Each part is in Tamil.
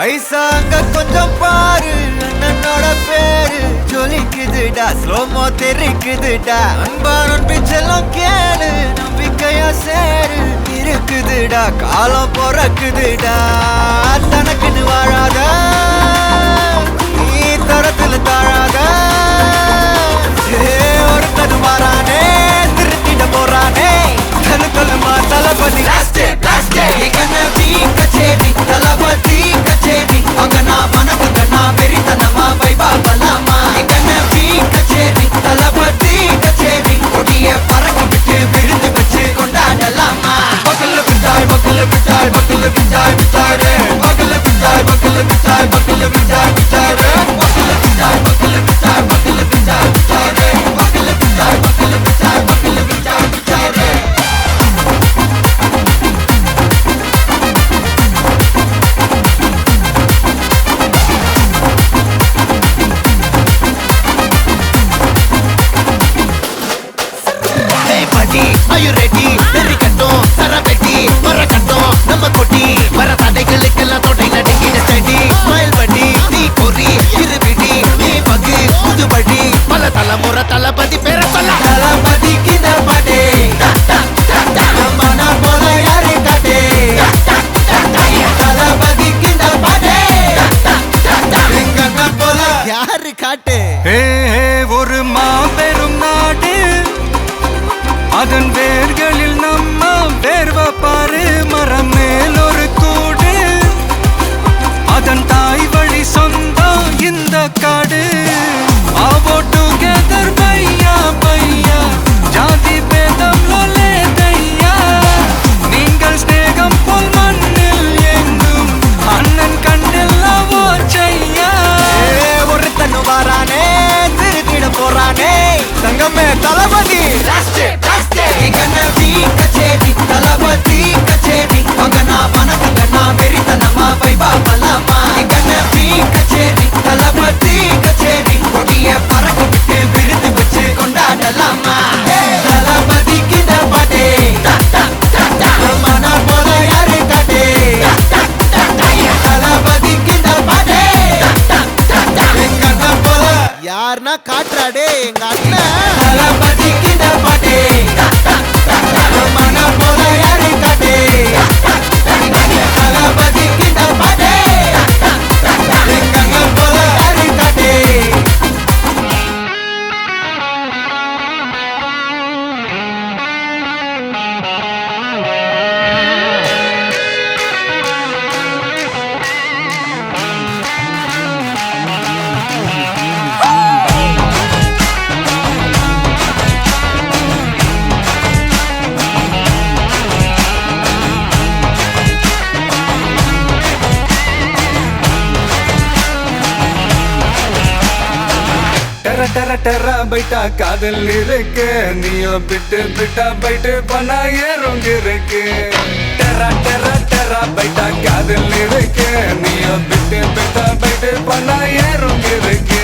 ஐசா அங்க கொஞ்சம் பாரு, அண்ணனோட பேரு ஜொலிக்குதுடா, ஸ்லோமோ தெரிக்குதுடா. அன்பான பிச்செல்லாம் கேளு, நம்பிக்கையா சேரு இருக்குதுடா, காலம் பொறக்குதுடா. தனக்குன்னு வாழாத, நீ தரத்துல தாழாத. ஒருத்தது மாறானே, திருத்திட போறானே. கலு கலுமா தளபதி கச்சேரி, தளபதி கச்சேரி. அங்கனா மனக்குங்கனா வெறித்தனமா வைபா பலாமா. கச்சேரி, தளபதி கச்சேரி. கொடிய பறக்க விட்டு விருந்து வச்சு கொண்டாடலாமா. பக்கல்ல விட்டாய், பக்கல்ல விட்டாய், பக்கல்ல விட்டாய் விட்டாரே. பக்கல்ல விட்டாய், பக்கல்ல விட்டாய், பக்கல்ல விட்டாய் விட்டாரே. பக்கல்ல விட்டாய், பக்கல்ல விட்டாய், பக்கல்ல விட்டாய் விட்டாரே. பக்கல்ல விட்டாய், பக்கல்ல விட்டாய், பக்கல்ல விட்டாய் விட்டாரே. Are you ready? Very கட்டும் சரவெட்டி வர கட்டும் நம்ம கொட்டி வர தடைகளுக்கெல்லாம் தொடை நடுங்கிட ஸ்டடி. ஸ்மைல் படி நீ பொறி இருபிடி நீ பகு புதுபடி பல தலைமுறை தளபதி பேர சொல்ல. தளபதிக்கு இந்த பாட்டே மன போல யாரு காட்டே. தளபதிக்கு இந்த பாட்டே எங்க போல யாரு காட்டு. ஒரு மாபெரும் நாடு, அதன் வேர்களில் நம்ம வேர்வ பாரு. மரம் மேல் ஒரு கூடு, அதன் தாய் வழி சொந்தம் இந்த காடு. ஆவோ டுகெதர் பையா பையா, ஜாதி பேதம் லோலே தையா. நீங்கள் ஸ்நேகம் போல் மண்ணில் எங்கும் அண்ணன் கண்டெல்லாவோ செய்யா. ஒருத்தனு வாரானே, திருத்திட போறானே. தங்கமே தளபதி கச்சேரி, தளபதி கச்சேரி. அங்கனா மனக்குங்கனா வெறித்தனமா வைபா பலாமா. கச்சேரி, தளபதி கச்சேரி. கொடிய பறக்க விட்டு விருந்து வச்சு கொண்டாடலாமா. தளபதிக்கு இந்த பாட்டே மன போல யாரு காட்டே. தளபதிக்கு இந்த பாட்டே எங்க அண்ணன் போல யாருன்னா காட்டுறாடே எங்க அண்ணன். தளபதிக்கு இந்த பாட்டே மன போல யாரு காட்டே. தளபதிக்கு இந்த பாட்டே எங்க அண்ணன் போல யாரு காட்டே. டெர டெர டெர பைட்டா காதல் இருக்கு, நீயோ பிட்டு பிட்டா பைட்டு பண்ணா ஏறுங்க இருக்கு. டெர டெர டெர பைட்டா காதல் இருக்கு, நீயோ பிட்டு பிட்டா பைட்டு பண்ணா ஏறுங்க இருக்கு.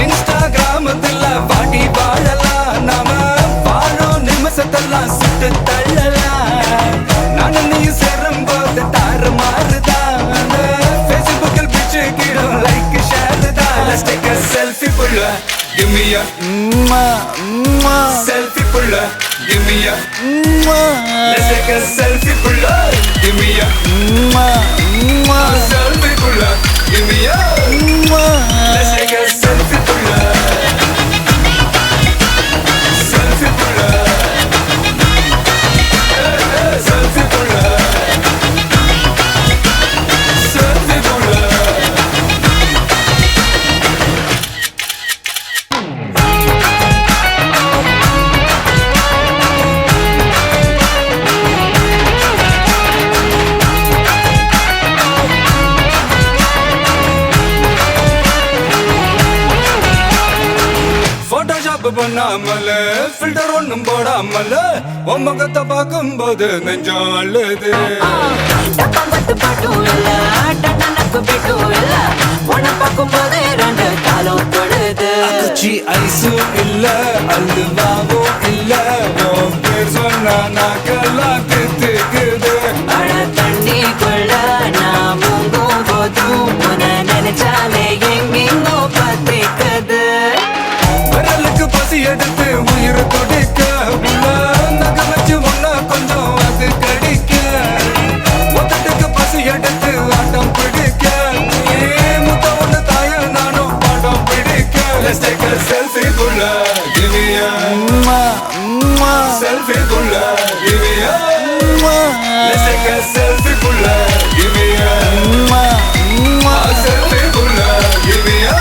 இன்ஸ்டாகிராமத்துல வாடி வாழலாம், நாம வாழும் நிமிஷத்தெல்லாம் சுட்டு தள்ளலாம். நானும் நீ சேரும் போது தாறு மாறுதான். Facebookல் பிச்சு கீழும் லைக் ஷேர் தான். Let's take a selfie pulla, give me a selfie pulla, give me a let's take a selfie pulla, give me a selfie pulla, give me a let's take a selfie pulla, selfie pulla, selfie pulla, selfie pulla. Photoshop பண்ணாமல ஃபில்டர் ஒண்ணும் போடாமல உன் முகத்தை பார்க்கும் போது நெஞ்சம் அழுது. ஐஸும் இல்ல அல்வாவும் இல்ல, உன் பேர் சொன்னா நாக்கெல்லாம் தித்துக்குது. தண்ணிக்குள்ள நான் take a selfie புள்ள give me a selfie புள்ள give me a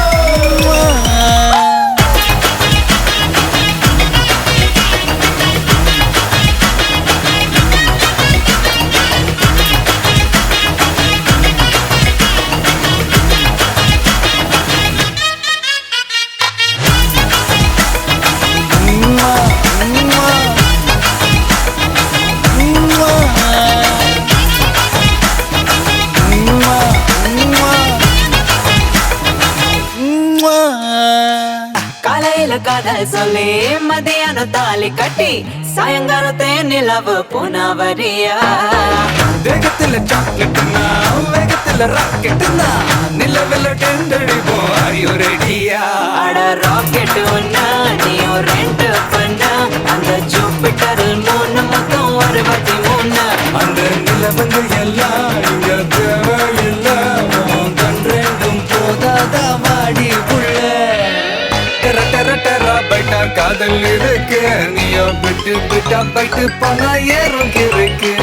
காலையில காதல் சொல்லி மதியானம் தாலி கட்டி சாயங்காலத்தே நிலவு புனவரியா வேகத்துல சாக்லேட்னா வேகத்துல ராக்கெட்னா நிலவில் டெண்டடிப்போம் are you ready-யா அட ராக்கெட் ஒன்னா நீயும் ரெண்டு பண்ணா அந்த ஜூபிட்டரில் 3 மொத்தம் 63 அந்த நிலவங்க எல்லாம் இங்க தேவையில்ல உன் கண் ரெண்டும் போதாத வாடி புள்ள டெர டெர டெரா பைட்டா காதல் இருக்கு நீயோ விட்டு விட்டா பைட்டு போனா ஏறும் இருக்கு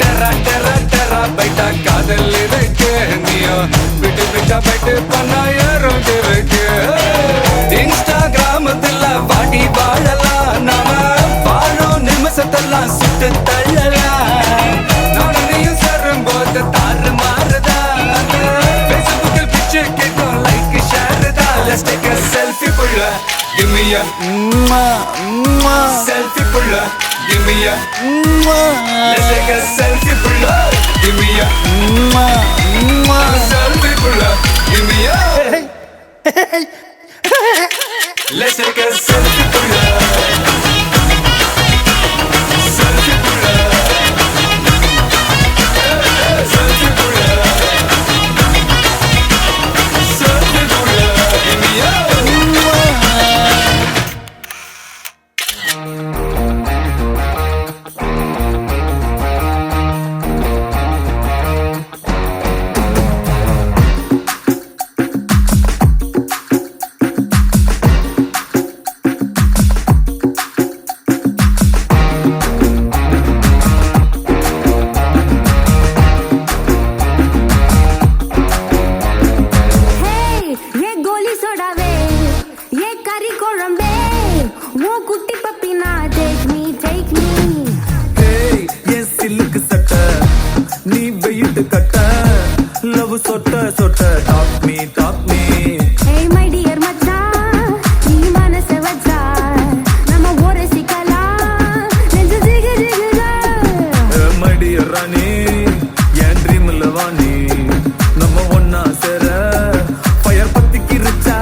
டெரா டெரா டெரா பைட்டா காதல் இருக்கு நீயோ விட்டு விட்டா பைட்டு போனா ஏறும் இருக்கு இன்ஸ்டாகிராமத்துல வாடி வாழலாம் நாம வாழும் நிமிஷத்தெல்லாம் சுட்டு தள்ளலாம் நானும் நீயும் சேரும்போது தாறு மாறுதா ஃபேஸ்புக்கில் பிக்சர் கேட்கும் லைக் ஷேர் தான் let's take a selfie புள்ள give me a selfie புள்ள give me a let's take a selfie புள்ள give me a selfie புள்ள give me a let's take a selfie புள்ள selfie புள்ள selfie புள்ள selfie புள்ள give me a ये गोली सोडावे ये करी कोळंबे वो कुट्टी पप्पीना take me ஏய் என் சில்லுக்கு சட்டை நீ வெயிட்டு கட்ட லவ் சொட்ட சொட்ட top me hey my dear மச்சான் நீ மனச வச்சா நம்ம ஒரு சிக்கலா நெஞ்சு ஜிகு ஜிகுதா மடி ராணி என் ட்ரீம்ல வாணி நம்ம ஒன்னா சேர ஃபயர் பத்திக்கிருச்சா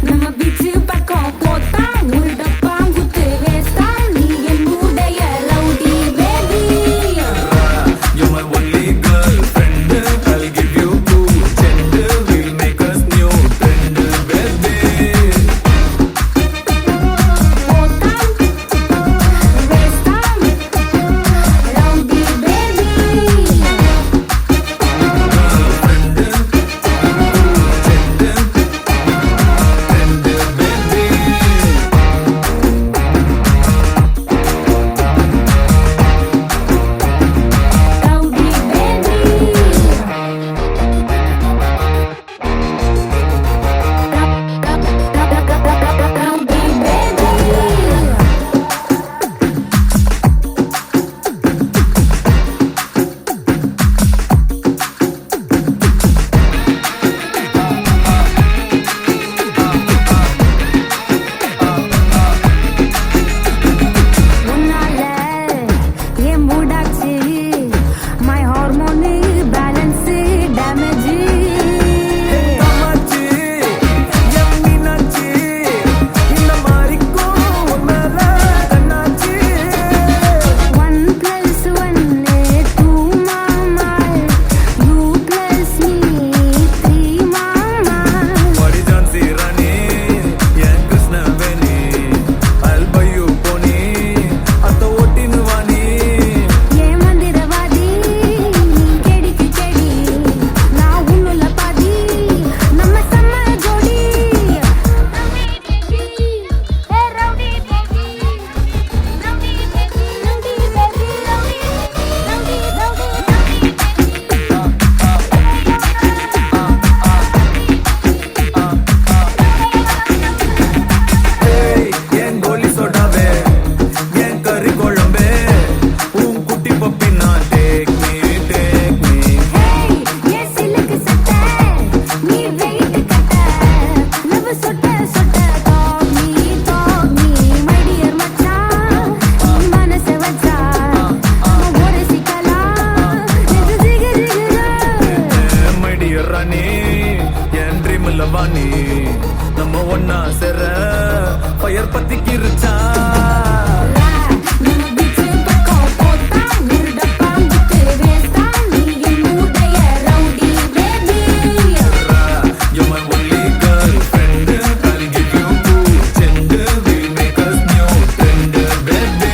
நம்ம பீச் பக்கம் போத்தா உள்டப்பா குத்து வேஸ்டா நீ என் மூடைய rowdy baby You're my only girlfriend. I'll give you 2 cent. We'll make us new trend, baby. போத்தா வேஸ்டா ரவுடி பேபி களவாணி நம்ம ஒன்னா சேர ஃபயர் பத்தி கிருச்சா நம்ம பீச்சு பக்கம் போத்தா முருடப்பா முத்து வேஸ்தா நீ என்னுடைய rowdy baby You're my only girlfriend. I'll give you two gender. We'll make us new trend, baby.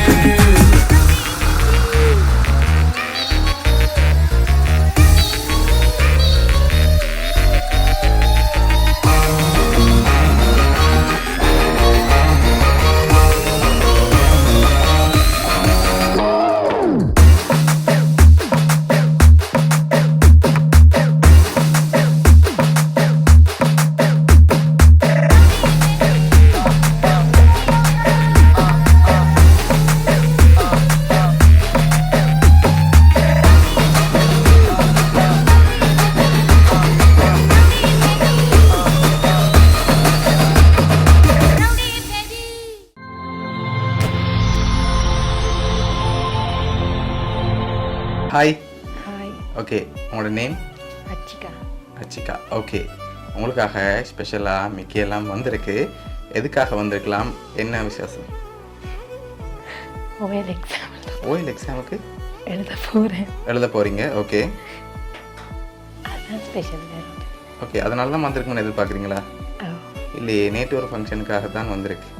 Hi hi okay உங்களோட நேம் அச்சிகா அச்சிகா ஓகே உங்களுக்காக ஸ்பெஷலாக மிக்கியெல்லாம் வந்திருக்கு எதுக்காக வந்திருக்கலாம் என்ன விசேஷம் ஓஎல் எக்ஸாம் ஓயில் எக்ஸாமுக்கு எழுத போகிறேன் எழுத போகிறீங்க ஓகே அதுதான் ஸ்பெஷல் வேறு ஓகே அதனால தான் வந்திருக்குன்னு எதிர்பார்க்குறீங்களா இல்லையே நேற்று ஒரு ஃபங்க்ஷனுக்காக தான் வந்திருக்கு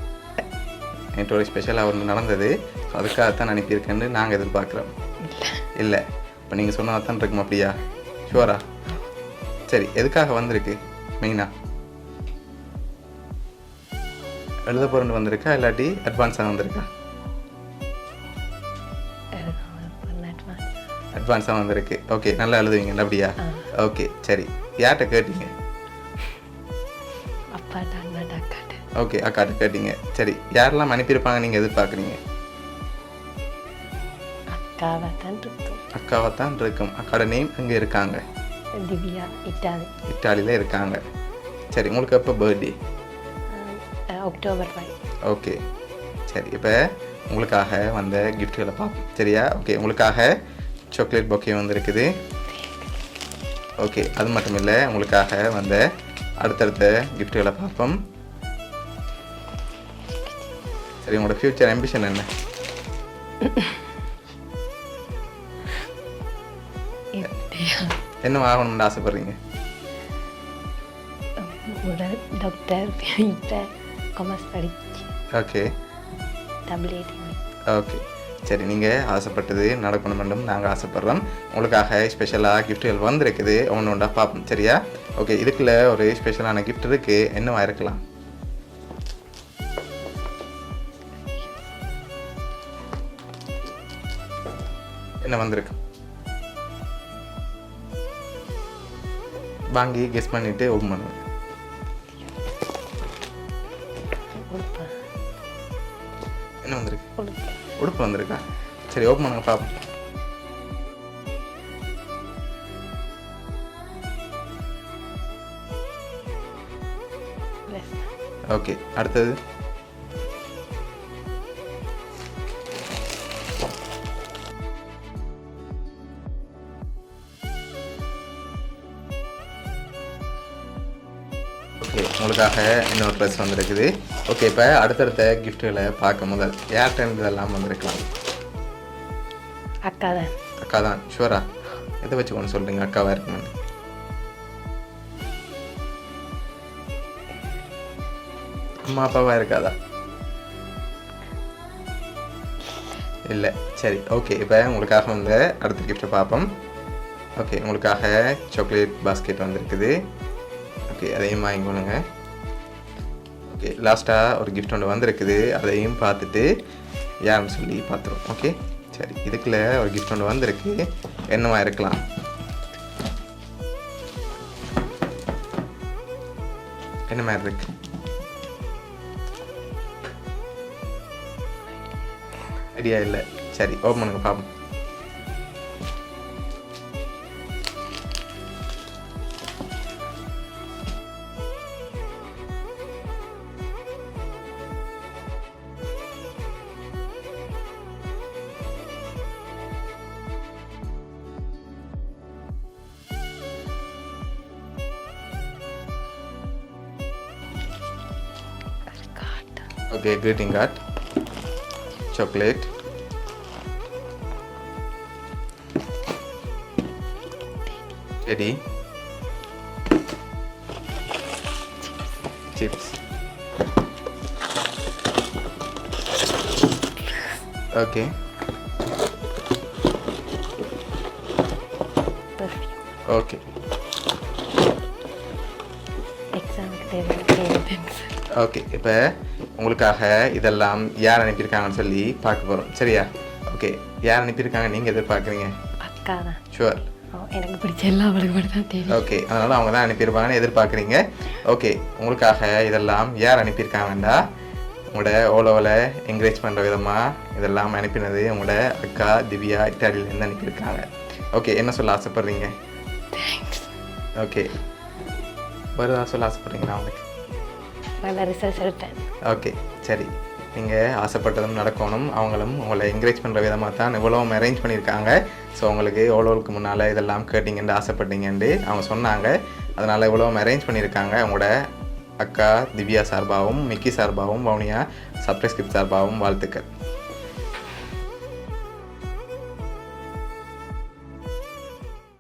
நேற்று ஒரு ஸ்பெஷலாக ஒன்று நடந்தது ஸோ அதுக்காகத்தான் அனுப்பியிருக்கேன்னு நாங்கள் எதிர்பார்க்குறோம் இல்லை இப்போ நீங்கள் சொன்னதாக தான் இருக்குமா அப்படியா ஷுவரா சரி எதுக்காக வந்திருக்கு மெயினாக எழுத போகிறேன்னு வந்திருக்கா இல்லாட்டி அட்வான்ஸாக வந்திருக்கா அட்வான்ஸாக வந்திருக்கு ஓகே நல்லா எழுதுவீங்கல்ல அப்படியா ஓகே சரி யார்கிட்ட கேட்டீங்க அப்பாட்ட அண்ணாட்ட அக்காட்ட ஓகே அக்காட்ட கேட்டீங்க சரி யாரெல்லாம் அனுப்பியிருப்பாங்க நீங்கள் எதிர்பார்க்குறீங்க அக்காவை தான் இருக்கும் அக்காவை தான் இருக்கும் அக்காவோட நேம் அங்கே இருக்காங்க திவ்யா இட்டாலி இட்டாலியில் இருக்காங்க சரி உங்களுக்கு எப்போ பர்த்டே அக்டோபர் 5 ஓகே சரி இப்போ உங்களுக்காக வந்த கிஃப்ட்டுகளை பார்ப்போம் சரியா ஓகே உங்களுக்காக சாக்லேட் பொக்கே வந்திருக்குது ஓகே அது மட்டும் இல்லை உங்களுக்காக வந்த அடுத்தடுத்த கிஃப்ட்டுகளை பார்ப்போம் சரி உங்களோட ஃப்யூச்சர் ஆம்பிஷன் என்ன என்ன ஆகணும்னு ஆசைப்படுறீங்க முதல் டாக்டர் இப்போ காமர்ஸ் படிச்சு ஓகே WAT ஓகே சரி நீங்கள் ஆசைப்பட்டது நடக்கணும் வேண்டும் நாங்கள் ஆசைப்படுறோம் உங்களுக்காக ஸ்பெஷலாக கிஃப்ட்டுகள் வந்திருக்குது ஒன்று ஒன்றா பார்ப்போம் சரியா ஓகே இதுக்குள்ள ஒரு ஸ்பெஷலான கிஃப்ட் இருக்குது என்னவா இருக்கலாம் என்ன வந்திருக்கு வாங்கி கெஸ் பண்ணிவிட்டு ஓப்பன் பண்ணுவேன் உடுப்பு என்ன வந்திருக்கு உடுப்பு உடுப்பு வந்திருக்கா சரி ஓப்பன் பண்ணுங்க பார்ப்போம் ட்ரெஸ் ஓகே அடுத்தது ஓகே உங்களுக்காக இன்னொரு ட்ரெஸ் வந்திருக்குது ஓகே இப்போ அடுத்தடுத்த கிஃப்ட்டுகளை பார்க்க முதல் ஏர்டைம் இதெல்லாம் வந்திருக்கலாம் அக்கா தான் அக்கா தான் ஷுவரா எதை வச்சு ஒன்று சொல்கிறீங்க அக்காவாக இருக்குன்னு அம்மா அப்பாவாக இருக்காதா இல்லை சரி ஓகே இப்போ உங்களுக்காக வந்து அடுத்த கிஃப்ட்டை பார்ப்போம் ஓகே உங்களுக்காக சாக்லேட் பாஸ்கெட் வந்திருக்குது ஓகே அதையும் வாங்கிக்கணுங்க ஓகே லாஸ்ட்டாக ஒரு கிஃப்ட் ஒன்று வந்திருக்குது அதையும் பார்த்துட்டு யாருன்னு சொல்லி பார்த்துருவோம் ஓகே சரி இதுக்குள்ள ஒரு கிஃப்ட் ஒன்று வந்திருக்கு என்னவா இருக்கலாம் என்ன மாதிரி இருக்கு ஐடியா இல்லை சரி ஓப்பன் பண்ணுங்க பார்ப்போம் okay greeting card, chocolate, teddy, chips, okay, perfume okay, எக்ஸாமுக்கு தேவையான பென்சில். ஓகே. இப்போ உங்களுக்காக இதெல்லாம் யார் அனுப்பியிருக்காங்கன்னு சொல்லி பார்க்க போகிறோம், சரியா? ஓகே, யார் அனுப்பியிருக்காங்க நீங்கள் எதிர்பார்க்குறீங்க? அக்கா தான். ஷுவர். எனக்கு பிடிச்ச எல்லா அவளுக்கு மட்டும் தான் தெரியும். ஓகே, அதனால் அவங்க தான் அனுப்பியிருப்பாங்கன்னு எதிர்பார்க்குறீங்க. ஓகே, உங்களுக்காக இதெல்லாம் யார் அனுப்பியிருக்காங்கண்டா உங்களோட ஓலோவில் என்கரேஜ் பண்ணுற விதமாக இதெல்லாம் அனுப்பினது உங்களோட அக்கா திவ்யா இட்டாலியிலேருந்து அனுப்பியிருக்காங்க. ஓகே, என்ன சொல்ல ஆசைப்பட்றீங்க? ஓகே, வேறு ஏதாவது சொல்ல ஆசைப்பட்றீங்களா உங்களுக்கு? நல்ல ரிசல்ட் சொல்லிட்டேன். ஓகே, சரி. நீங்கள் ஆசைப்பட்டதும் நடக்கணும். அவங்களும் உங்களை என்கரேஜ் பண்ணுற விதமாக தான் இவ்வளோ அரேஞ்ச் பண்ணியிருக்காங்க. ஸோ உங்களுக்கு ஓலோவுக்கு முன்னால் இதெல்லாம் கேட்டிங்கன்னு ஆசைப்பட்டீங்கன்ட்டு அவங்க சொன்னாங்க. அதனால் இவ்வளோ அரேஞ்ச் பண்ணியிருக்காங்க. அவங்களோட அக்கா திவ்யா சார்பாகவும் மிக்கி சார்பாகவும் வவுனியா சப்ரைஸ் கிஃப்ட் சார்பாகவும் வாழ்த்துக்கள்.